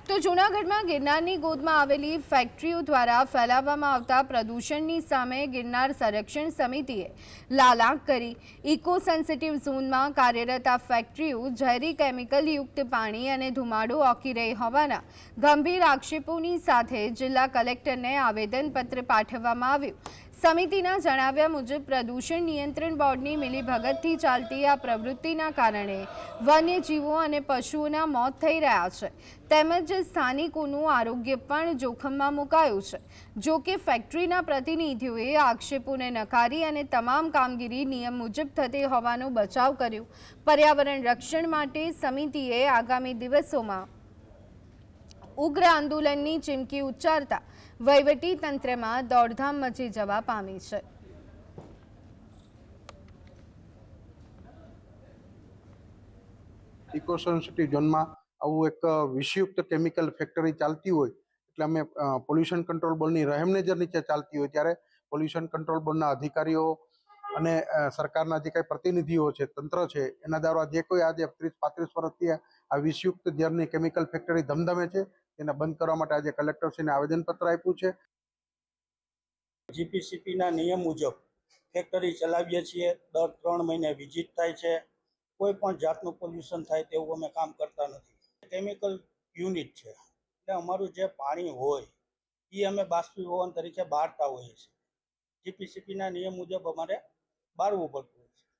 તો જૂનાગઢમાં ગિરનારની ગોદમાં આવેલી ફેક્ટરીઓ દ્વારા ફેલાવવામાં આવતા પ્રદૂષણની સામે ગિરનાર સંરક્ષણ સમિતિએ લાલાંક કરી ઇકો સેન્સિટિવ ઝોનમાં કાર્યરત આ ફેક્ટરીઓ ઝેરી કેમિકલયુક્ત પાણી અને ધુમાડો ઓકી રહી હોવાના ગંભીર આક્ષેપોની સાથે જિલ્લા કલેક્ટરને આવેદનપત્ર પાઠવવામાં આવ્યું। સમિતિના જણાવ્યા મુજબ પ્રદૂષણ નિયંત્રણ બોર્ડની મિલીભગતથી ચાલતી આ પ્રવૃત્તિના કારણે વન્યજીવો અને પશુઓના મોત થઈ રહ્યા છે તેમજ સ્થાનિકોનું આરોગ્ય પણ જોખમમાં મુકાયું છે। જો કે ફેક્ટરીના પ્રતિનિધિઓએ આક્ષેપોને નકારી અને તમામ કામગીરી નિયમ મુજબ થતી હોવાનો બચાવ કર્યો। પર્યાવરણ રક્ષણ માટે સમિતિએ આગામી દિવસોમાં ઉગ્ર આંદોલનની ચીમકી ઉચ્ચારતા વહીવટી તંત્રમાં દોડધામ મચી જવા પામી છે। ઇકો સેન્સિટિવ ઝોનમાં આવું એક વિષયુક્ત કેમિકલ ફેક્ટરી ચાલતી હોય એટલે અમે પોલ્યુશન કંટ્રોલ બોર્ડની રહેમ નજર નીચે ચાલતી હોય ત્યારે પોલ્યુશન કંટ્રોલ બોર્ડના અધિકારીઓ અને સરકારના જે કંઈ પ્રતિનિધિઓ છે, તંત્ર છે, એના દ્વારા જે કોઈ આજે 30-35 વર્ષથી આ વિષયુક્ત ઝેરની કેમિકલ ફેક્ટરી ધમધમે છે એને બંધ કરવા માટે આજે કલેક્ટરશ્રીને આવેદનપત્ર આપ્યું છે। જીપીસીપીના નિયમ મુજબ ફેક્ટરી ચલાવીએ છીએ। દર 3 મહિને વિઝિટ થાય છે। કોઈ પણ જાતનું પોલ્યુશન થાય તેવું અમે કામ કરતા નથી। કેમિકલ યુનિટ છે એટલે અમારું જે પાણી હોય એ અમે બાષ્પીભવન તરીકે બાળતા હોઈએ છીએ। જીપીસીપીના નિયમ મુજબ અમારે બાળવું પડતું